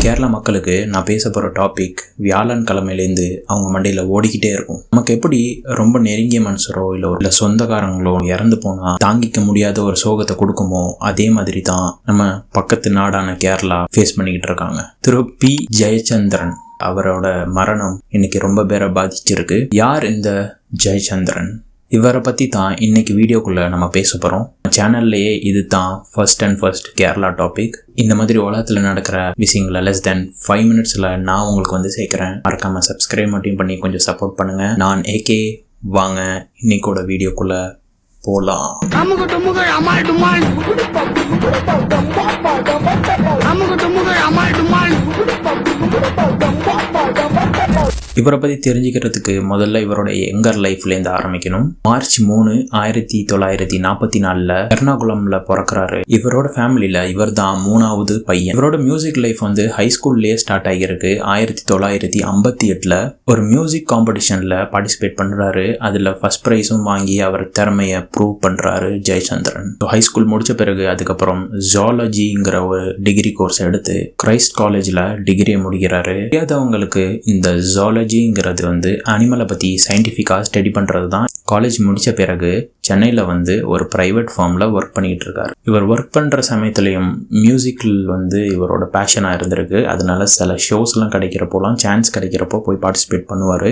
கேரளா மக்களுக்கு நான் பேச போகிற டாபிக் வியாழன் கிழமையிலேருந்து அவங்க மண்டையில் ஓடிக்கிட்டே இருக்கும். நமக்கு எப்படி ரொம்ப நெருங்கிய மனுஷரோ இல்லை சொந்தக்காரங்களோ இறந்து போனால் தாங்கிக்க முடியாத ஒரு சோகத்தை கொடுக்குமோ, அதே மாதிரி தான் நம்ம பக்கத்து நாடான கேரளா ஃபேஸ் பண்ணிக்கிட்டு இருக்காங்க. திரு பி ஜெயச்சந்திரன் அவரோட மரணம் இன்னைக்கு ரொம்ப பேரை பாதிச்சிருக்கு. யார் இந்த ஜெயச்சந்திரன்? இவரை பற்றி தான் இன்னைக்கு வீடியோக்குள்ளே நம்ம பேச போகிறோம். சேனல்லையே இது தான் ஃபர்ஸ்ட் கேரளா டாபிக். இந்த மாதிரி உலகத்தில் நடக்கிற விஷயங்களை less than 5 minutesல நான் உங்களுக்கு சேர்க்குறேன். மறக்காமல் சப்ஸ்கிரைப் மட்டும் பண்ணி கொஞ்சம் சப்போர்ட் பண்ணுங்கள். நான் ஏகே. வாங்க இன்னைக்கோட வீடியோக்குள்ளே போகலாம். இவரை பற்றி தெரிஞ்சுக்கிறதுக்கு முதல்ல இவரோட யங்கர் லைஃப்லேருந்து ஆரம்பிக்கணும். மார்ச் 3, 1944 எர்ணாகுளம்ல பிறக்கிறாரு. இவரோட ஃபேமிலியில் இவர் தான் 3வது பையன். இவரோட மியூசிக் லைஃப் ஹை ஸ்கூல்லேயே ஸ்டார்ட் ஆகியிருக்கு. 1958 ஒரு மியூசிக் காம்படிஷனில் பார்ட்டிசிபேட் பண்ணுறாரு. அதில் ஃபர்ஸ்ட் ப்ரைஸும் வாங்கி அவர் திறமையை ப்ரூவ் பண்ணுறாரு ஜெயச்சந்திரன். ஹை ஸ்கூல் முடித்த பிறகு அதுக்கப்புறம் ஜுவாலஜிங்கிற ஒரு டிகிரி கோர்ஸ் எடுத்து கிரைஸ்ட் காலேஜில் டிகிரியை முடிக்கிறாரு. தெரியாதவங்களுக்கு இந்த ஜுவாலஜிங்கிறது அனிமலை பற்றி சயின்டிஃபிக்காக ஸ்டடி பண்ணுறது தான். காலேஜ் முடித்த பிறகு சென்னையில் ஒரு ப்ரைவேட் ஃபார்மில் ஒர்க் பண்ணிகிட்டு இருக்காரு. இவர் ஒர்க் பண்ணுற சமயத்துலேயும் மியூசிக்கில் இவரோட பேஷனாக இருந்திருக்கு. அதனால சில ஷோஸ்லாம் கிடைக்கிறப்போலாம் சான்ஸ் கிடைக்கிறப்போ போய் பார்ட்டிசிபேட் பண்ணுவார்.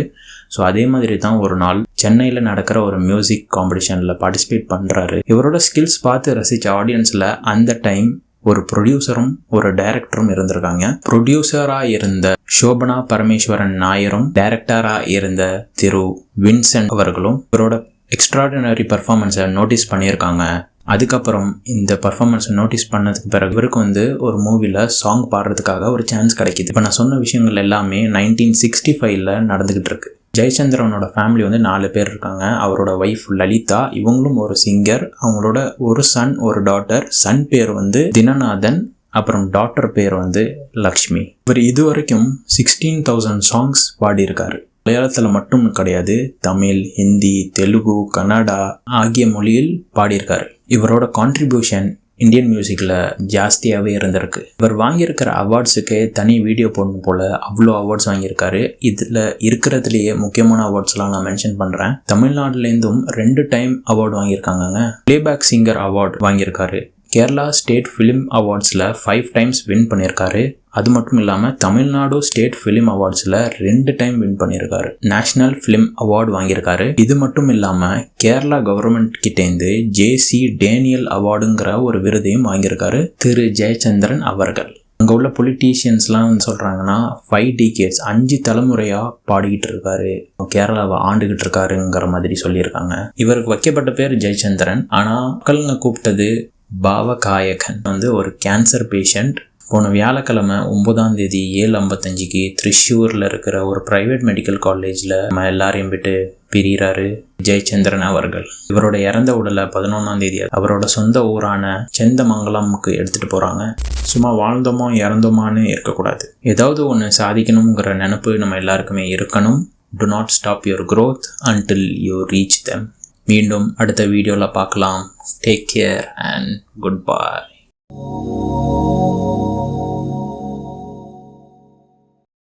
ஸோ அதே மாதிரி தான் ஒரு நாள் சென்னையில் நடக்கிற ஒரு மியூசிக் காம்படிஷனில் பார்ட்டிசிபேட் பண்ணுறாரு. இவரோட ஸ்கில்ஸ் பார்த்து ரசித்த ஆடியன்ஸில் அந்த டைம் ஒரு ப்ரொடியூசரும் ஒரு டைரக்டரும் இருந்திருக்காங்க. ப்ரொடியூசராக இருந்த சோபனா பரமேஸ்வரன் நாயரும் டைரக்டராக இருந்த திரு வின்சென்ட் அவர்களும் இவரோட எக்ஸ்ட்ராடினரி பர்ஃபார்மன்ஸை நோட்டீஸ் பண்ணியிருக்காங்க. அதுக்கப்புறம் இந்த பர்ஃபார்மன்ஸை நோட்டீஸ் பண்ணதுக்கு பிறகு இவருக்கு ஒரு மூவியில் சாங் பாடுறதுக்காக ஒரு சான்ஸ் கிடைக்கிது. இப்போ நான் சொன்ன விஷயங்கள் எல்லாமே 1965 நடந்துகிட்டு இருக்கு. ஜெயச்சந்திரனோட ஃபேமிலி 4 பேர் இருக்காங்க. அவரோட ஒய்ஃப் லலிதா, இவங்களும் ஒரு சிங்கர். அவங்களோட ஒரு சன் ஒரு டாட்டர். சன் பேர் தினநாதன், அப்புறம் டாட்டர் பேர் லக்ஷ்மி. இவர் இதுவரைக்கும் 16,000 சாங்ஸ் பாடியிருக்காரு. மலையாளத்தில் மட்டும் கிடையாது, தமிழ், ஹிந்தி, தெலுங்கு, கன்னடா ஆகிய மொழியில் பாடியிருக்காரு. இவரோட கான்ட்ரிபியூஷன் இந்தியன் மியூசிக்கில் ஜாஸ்தியாகவே இருந்திருக்கு. இவர் வாங்கியிருக்கிற அவார்ட்ஸுக்கு தனி வீடியோ போடணும் போல் அவ்வளோ அவார்ட்ஸ் வாங்கியிருக்காரு. இதில் இருக்கிறதுலையே முக்கியமான அவார்ட்ஸ்லாம் நான் மென்ஷன் பண்ணுறேன். தமிழ்நாட்டிலேருந்தும் 2 டைம் அவார்டு வாங்கியிருக்காங்க. பிளேபேக் சிங்கர் அவார்டு வாங்கியிருக்காரு. கேரளா ஸ்டேட் ஃபிலிம் அவார்ட்ஸில் 5 டைம்ஸ் வின் பண்ணியிருக்காரு. அது மட்டும் இல்லாமல் தமிழ்நாடு ஸ்டேட் ஃபிலிம் அவார்ட்ஸில் 2 டைம் வின் பண்ணியிருக்காரு. நேஷனல் ஃபிலிம் அவார்டு வாங்கியிருக்காரு. இது மட்டும் இல்லாமல் கேரளா கவர்மெண்ட் கிட்டேருந்து ஜேசி டேனியல் அவார்டுங்கிற ஒரு விருதையும் வாங்கியிருக்காரு திரு ஜெயச்சந்திரன் அவர்கள். அங்கே உள்ள பொலிட்டீஷியன்ஸ்லாம் சொல்கிறாங்கன்னா 5 decades 5 தலைமுறையாக பாடிக்கிட்டு இருக்காரு, கேரளாவை ஆண்டுகிட்டு இருக்காருங்கிற மாதிரி சொல்லியிருக்காங்க. இவருக்கு வைக்கப்பட்ட பேர் ஜெயச்சந்திரன். ஆனால் மக்களுங்க கூப்பிட்டது பாவகாயகன். ஒரு கேன்சர் பேஷண்ட். போன வியாழக்கிழமை 9ஆம் தேதி 7:55 திரிஷூரில் இருக்கிற ஒரு பிரைவேட் மெடிக்கல் காலேஜில் நம்ம எல்லாரையும் விட்டு பிரிகிறாரு ஜெயச்சந்திரன் அவர்கள். இவரோட இறந்த உடலை 11ஆம் தேதி அவரோட சொந்த ஊரான செந்தமங்கலமுக்கு எடுத்துகிட்டு போகிறாங்க. சும்மா வாழ்ந்தோமோ இறந்தோமான்னு இருக்கக்கூடாது. ஏதாவது ஒன்று சாதிக்கணுங்கிற நினைப்பு நம்ம எல்லாருக்குமே இருக்கணும். Do not stop your growth until you reach them. மீண்டும் அடுத்த வீடியோவில் பார்க்கலாம். Take care and good bye.